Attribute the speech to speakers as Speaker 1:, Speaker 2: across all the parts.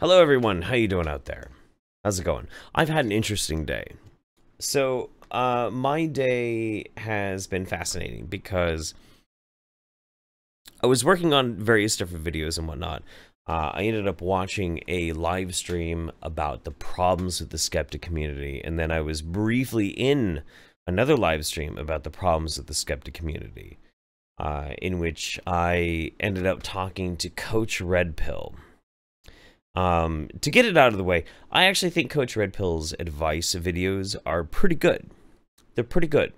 Speaker 1: Hello everyone, how you doing out there? How's it going? I've had an interesting day. So, my day has been fascinating because I was working on various different videos and whatnot. I ended up watching a live stream about the problems with the skeptic community, and then I was briefly in another live stream about the problems with the skeptic community, in which I ended up talking to Coach Red Pill. To get it out of the way, I actually think Coach Red Pill's advice videos are pretty good. They're pretty good.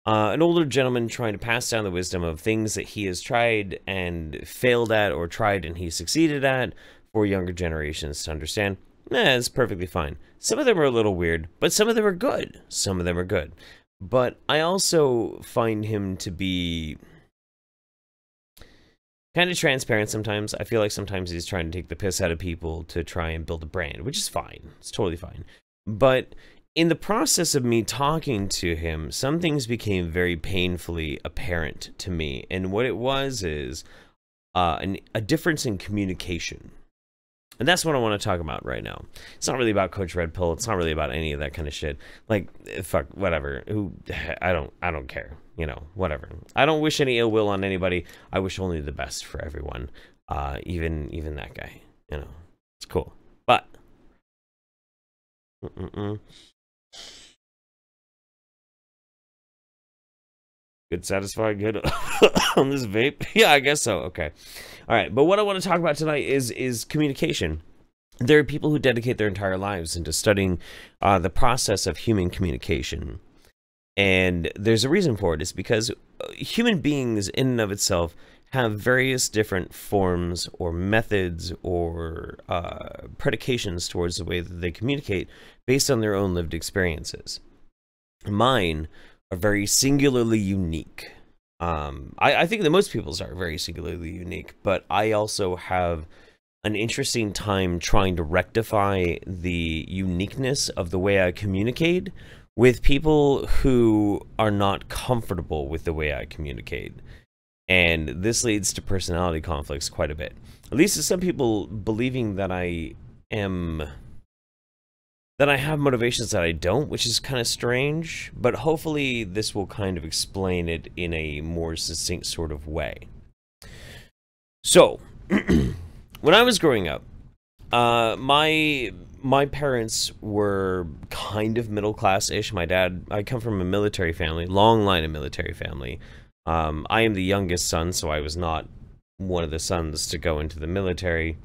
Speaker 1: An older gentleman trying to pass down the wisdom of things that he has tried and failed at, or tried and he succeeded at, for younger generations to understand. It's perfectly fine. Some of them are a little weird, but some of them are good. Some of them are good. But I also find him to be kind of transparent sometimes. I feel like sometimes he's trying to take the piss out of people to try and build a brand, which is fine. It's totally fine. But in the process of me talking to him, some things became very painfully apparent to me. And what it was is a difference in communication. And that's what I want to talk about right now. It's not really about Coach Red Pill. It's not really about any of that kind of shit. Like, fuck, whatever. I don't care. You know, whatever. I don't wish any ill will on anybody. I wish only the best for everyone. Even that guy. You know, it's cool. But good, satisfied, good on this vape. Yeah, I guess so. Okay. All right. But what I want to talk about tonight is communication. There are people who dedicate their entire lives into studying the process of human communication. And there's a reason for it. It's because human beings in and of itself have various different forms or methods or predications towards the way that they communicate based on their own lived experiences. Mine are very singularly unique. I think that most people's are very singularly unique, but I also have an interesting time trying to rectify the uniqueness of the way I communicate with people who are not comfortable with the way I communicate. And this leads to personality conflicts quite a bit. At least to some people believing that I have motivations that I don't, which is kind of strange, but hopefully this will kind of explain it in a more succinct sort of way. So, when I was growing up, my parents were kind of middle class-ish. I come from a military family, long line of military family. I am the youngest son, so I was not one of the sons to go into the military.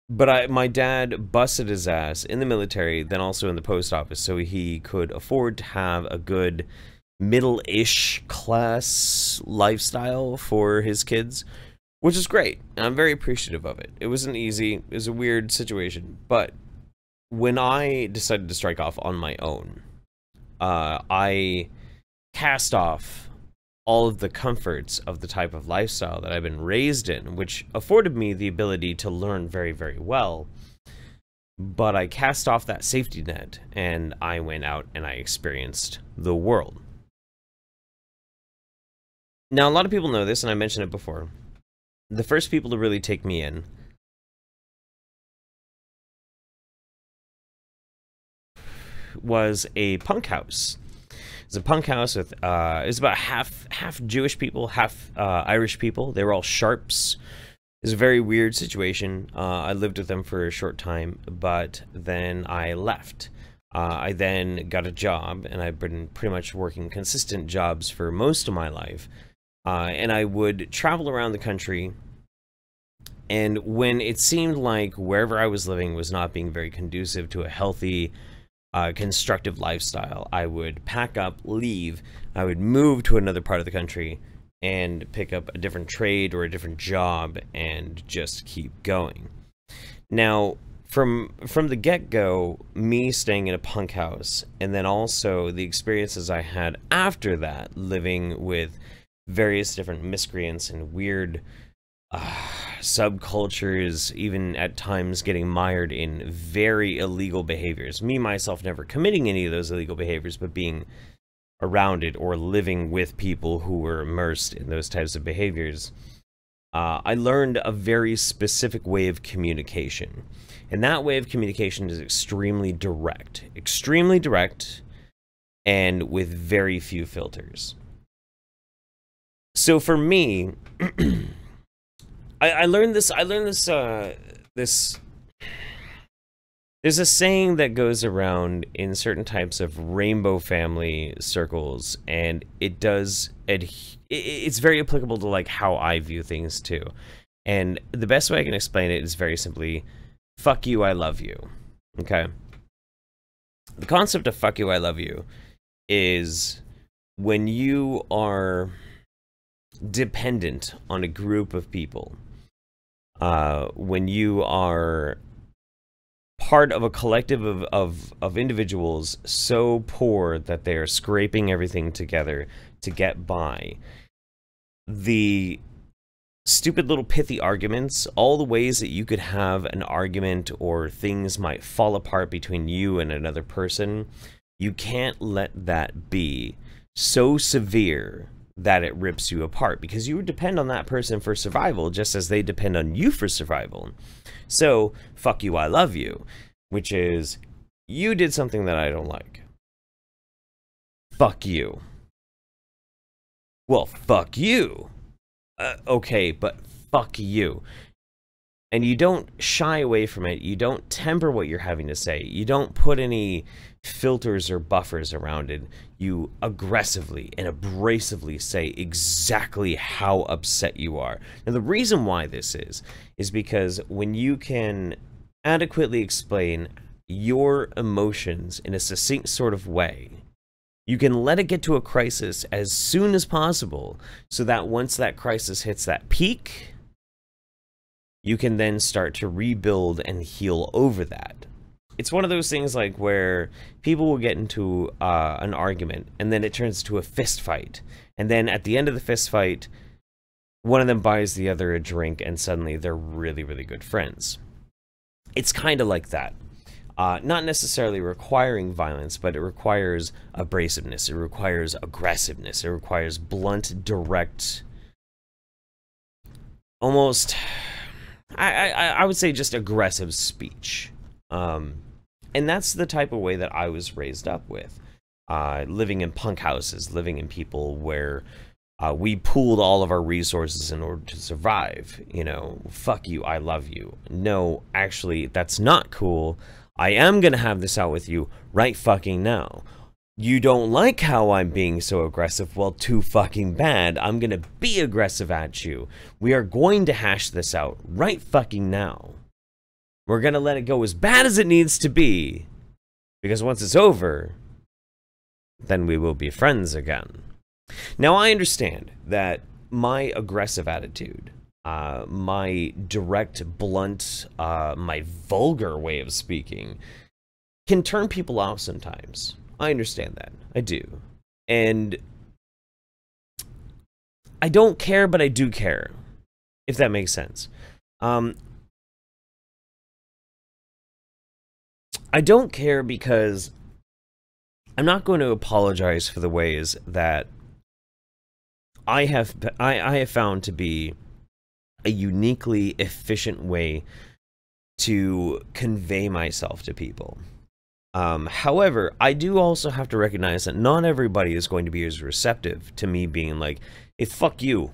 Speaker 1: But my dad busted his ass in the military, then also in the post office, so he could afford to have a good middle-ish class lifestyle for his kids, which is great, and I'm very appreciative of it. It wasn't easy. It was a weird situation, but when I decided to strike off on my own, I cast off all of the comforts of the type of lifestyle that I've been raised in, which afforded me the ability to learn very, very well. But I cast off that safety net, and I went out and I experienced the world. Now, a lot of people know this, and I mentioned it before. The first people to really take me in was a punk house. It's a punk house with it's about half Jewish people, half Irish people. They were all sharps. It was a very weird situation. I lived with them for a short time, but then I left. I then got a job, and I've been pretty much working consistent jobs for most of my life. And I would travel around the country, and when it seemed like wherever I was living was not being very conducive to a healthy, constructive lifestyle, I would pack up, leave, I would move to another part of the country, and pick up a different trade or a different job, and just keep going. Now, from the get-go, me staying in a punk house, and then also the experiences I had after that, living with various different miscreants and weird subcultures, even at times getting mired in very illegal behaviors. Me, myself, never committing any of those illegal behaviors, but being around it or living with people who were immersed in those types of behaviors. I learned a very specific way of communication. And that way of communication is extremely direct. Extremely direct and with very few filters. So for me, I learned this, there's a saying that goes around in certain types of rainbow family circles, and it's very applicable to like how I view things too. And the best way I can explain it is very simply, fuck you, I love you. Okay? The concept of fuck you, I love you is when you are dependent on a group of people, when you are part of a collective of individuals so poor that they are scraping everything together to get by. The stupid little pithy arguments, all the ways that you could have an argument or things might fall apart between you and another person, you can't let that be so severe that it rips you apart, because you depend on that person for survival just as they depend on you for survival. So, fuck you, I love you, which is, you did something that I don't like. Fuck you. Well, fuck you. Okay, but fuck you. And you don't shy away from it. You don't temper what you're having to say. You don't put any filters or buffers around it. You aggressively and abrasively say exactly how upset you are. And the reason why this is because when you can adequately explain your emotions in a succinct sort of way, you can let it get to a crisis as soon as possible, so that once that crisis hits that peak, you can then start to rebuild and heal over that. It's one of those things like where people will get into an argument, and then it turns to a fist fight. And then at the end of the fist fight, one of them buys the other a drink, and suddenly they're really, really good friends. It's kind of like that. Not necessarily requiring violence, but it requires abrasiveness. It requires aggressiveness. It requires blunt, direct, almost, I would say just aggressive speech. And that's the type of way that I was raised up with. Living in punk houses, living in people where we pooled all of our resources in order to survive. You know, fuck you, I love you. No, actually, that's not cool. I am gonna have this out with you right fucking now. You don't like how I'm being so aggressive? Well, too fucking bad. I'm gonna be aggressive at you. We are going to hash this out right fucking now. We're gonna let it go as bad as it needs to be, because once it's over, then we will be friends again. Now, I understand that my aggressive attitude, my direct, blunt, my vulgar way of speaking can turn people off sometimes. I understand that. I do. And I don't care, but I do care, if that makes sense. I don't care because I'm not going to apologize for the ways that I have found to be a uniquely efficient way to convey myself to people. However, I do also have to recognize that not everybody is going to be as receptive to me being like, hey, fuck you.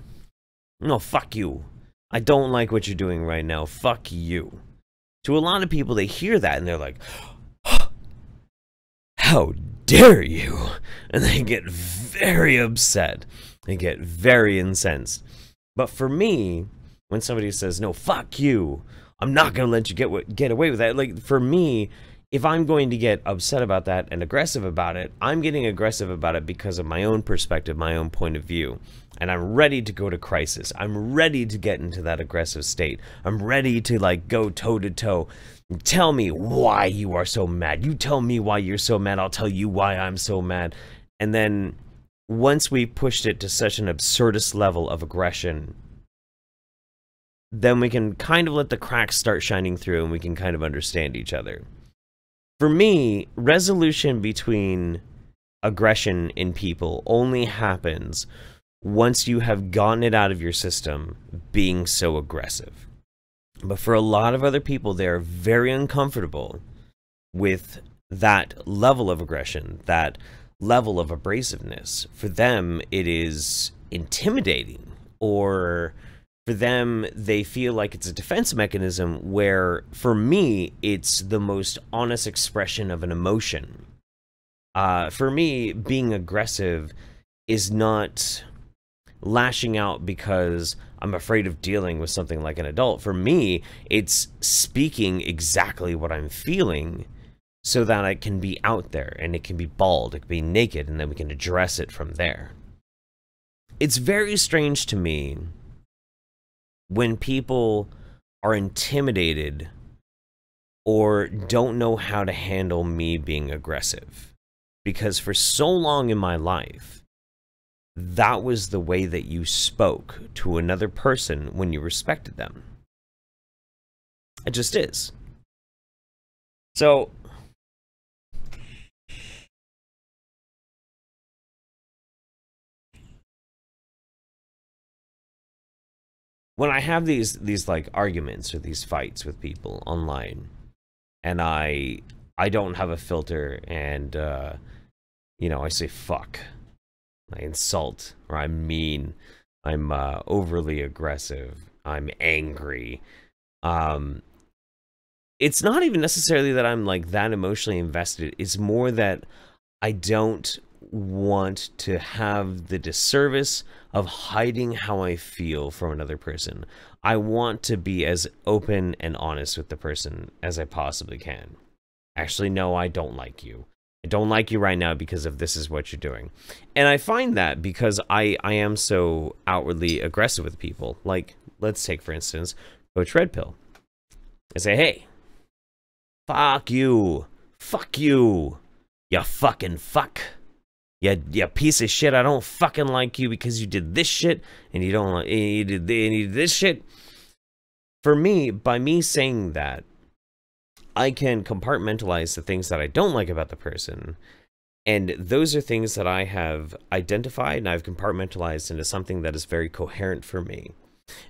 Speaker 1: No, fuck you. I don't like what you're doing right now. Fuck you. To a lot of people, they hear that and they're like, how dare you? And they get very upset. They get very incensed. But for me, when somebody says, no, fuck you, I'm not going to let you get away with that. Like, for me, if I'm going to get upset about that and aggressive about it, I'm getting aggressive about it because of my own perspective, my own point of view. And I'm ready to go to crisis. I'm ready to get into that aggressive state. I'm ready to, like, go toe-to-toe. Tell me why you are so mad. You tell me why you're so mad. I'll tell you why I'm so mad. And then once we pushed it to such an absurdist level of aggression, then we can kind of let the cracks start shining through and we can kind of understand each other. For me, resolution between aggression in people only happens once you have gotten it out of your system, being so aggressive. But for a lot of other people, they're very uncomfortable with that level of aggression, that level of abrasiveness. For them, it is intimidating, or for them, they feel like it's a defense mechanism, where for me, it's the most honest expression of an emotion. For me, being aggressive is not lashing out because I'm afraid of dealing with something like an adult. For me, it's speaking exactly what I'm feeling so that it can be out there, and it can be bald, it can be naked, and then we can address it from there. It's very strange to me when people are intimidated or don't know how to handle me being aggressive. Because for so long in my life, that was the way that you spoke to another person when you respected them. It just is. So, when I have these like arguments or these fights with people online, and I don't have a filter, and you know, I say fuck, I insult, or I'm mean, I'm overly aggressive, I'm angry. It's not even necessarily that I'm like that emotionally invested. It's more that I don't want to have the disservice of hiding how I feel from another person. I want to be as open and honest with the person as I possibly can. Actually, no, I don't like you. I don't like you right now because of this is what you're doing. And I find that because I am so outwardly aggressive with people. Like, let's take, for instance, Coach Red Pill. I say, hey, fuck you. Fuck you. You fucking fuck. You piece of shit. I don't fucking like you because you did this shit, and you don't like, you did this shit. For me, by me saying that, I can compartmentalize the things that I don't like about the person, and those are things that I have identified and I've compartmentalized into something that is very coherent for me.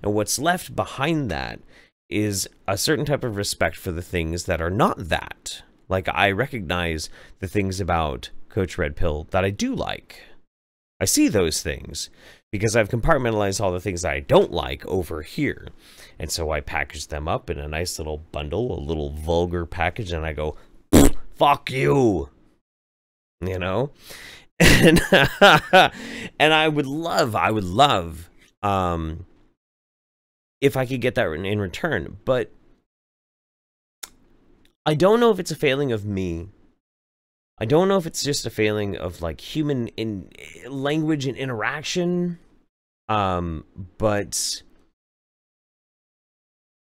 Speaker 1: And what's left behind that is a certain type of respect for the things that are not that. Like, I recognize the things about Coach Red Pill that I do like. I see those things because I've compartmentalized all the things that I don't like over here. And so I package them up in a nice little bundle, a little vulgar package, and I go, fuck you, you know? And, and I would love, if I could get that in return. But I don't know if it's a failing of me. I don't know if it's just a failing of like human in language and interaction. But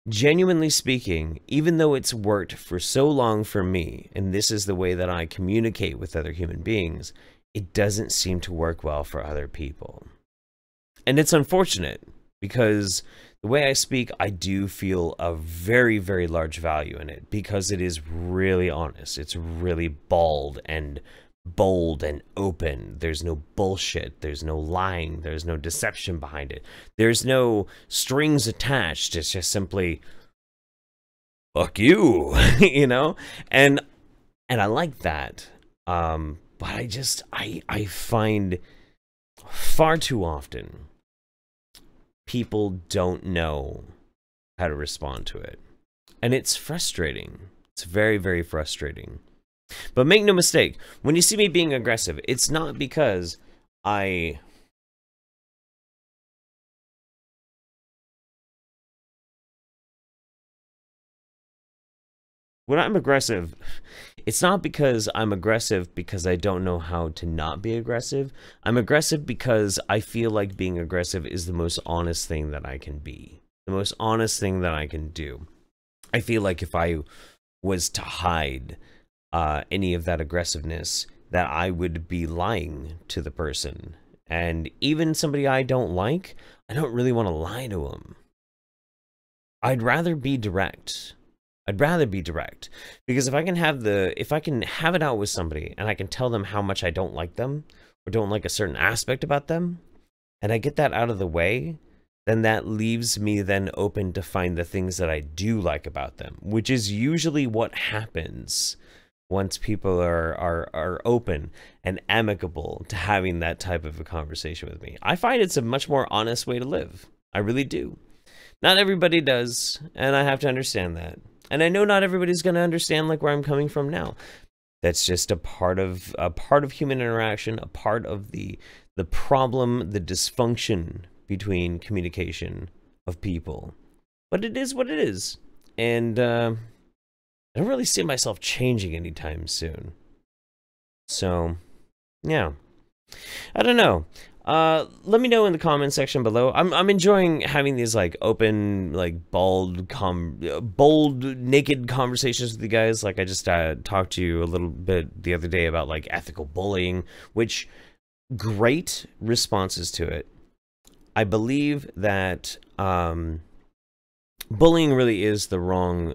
Speaker 1: genuinely speaking, even though it's worked for so long for me, and this is the way that I communicate with other human beings, it doesn't seem to work well for other people. And it's unfortunate because the way I speak, I do feel a very, very large value in it because it is really honest. It's really bald and bold and open. There's no bullshit. There's no lying. There's no deception behind it. There's no strings attached. It's just simply, fuck you, you know? And I like that. But I find far too often people don't know how to respond to it. And it's frustrating. It's very, very frustrating. But make no mistake, when you see me being aggressive, it's not because when I'm aggressive, it's not because I'm aggressive because I don't know how to not be aggressive. I'm aggressive because I feel like being aggressive is the most honest thing that I can be. The most honest thing that I can do. I feel like if I was to hide any of that aggressiveness, that I would be lying to the person. And even somebody I don't like, I don't really want to lie to them. I'd rather be direct. I'd rather be direct, because if I can have it out with somebody and I can tell them how much I don't like them or don't like a certain aspect about them, and I get that out of the way, then that leaves me then open to find the things that I do like about them, which is usually what happens once people are open and amicable to having that type of a conversation with me. I find it's a much more honest way to live. I really do. Not everybody does, and I have to understand that. And I know not everybody's going to understand like where I'm coming from now. That's just a part of human interaction, a part of the problem, the dysfunction between communication of people. But it is what it is. And I don't really see myself changing anytime soon. So, yeah. I don't know. Let me know in the comment section below. I'm enjoying having these like open, like bold, naked conversations with you guys. Like I just talked to you a little bit the other day about like ethical bullying, which great responses to it. I believe that bullying really is the wrong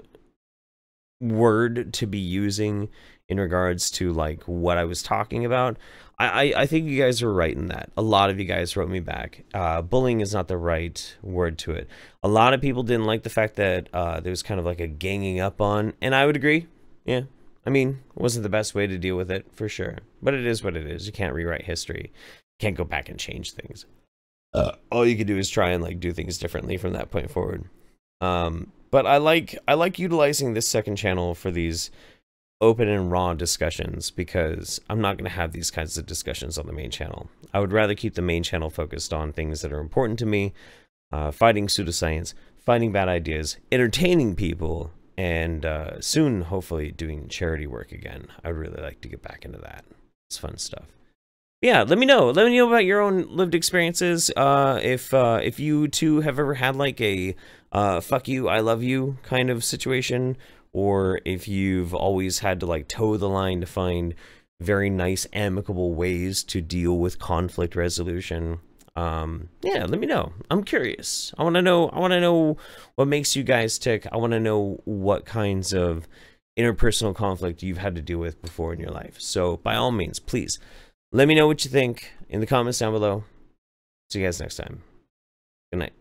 Speaker 1: word to be using in regards to like what I was talking about. I think you guys were right in that. A lot of you guys wrote me back. Bullying is not the right word to it. A lot of people didn't like the fact that there was kind of like a ganging up on, and I would agree. Yeah, I mean, it wasn't the best way to deal with it for sure, but it is what it is. You can't rewrite history. You can't go back and change things. All you can do is try and like do things differently from that point forward. But I like utilizing this second channel for these open and raw discussions, because I'm not going to have these kinds of discussions on the main channel. I would rather keep the main channel focused on things that are important to me, fighting pseudoscience, fighting bad ideas, entertaining people, and soon, hopefully, doing charity work again. I'd really like to get back into that. It's fun stuff. Yeah, let me know. Let me know about your own lived experiences. If you too have ever had like a fuck you, I love you kind of situation, or if you've always had to like toe the line to find very nice, amicable ways to deal with conflict resolution. Yeah, let me know. I'm curious. I want to know what makes you guys tick. I want to know what kinds of interpersonal conflict you've had to deal with before in your life. So by all means, please let me know what you think in the comments down below. See you guys next time. Good night.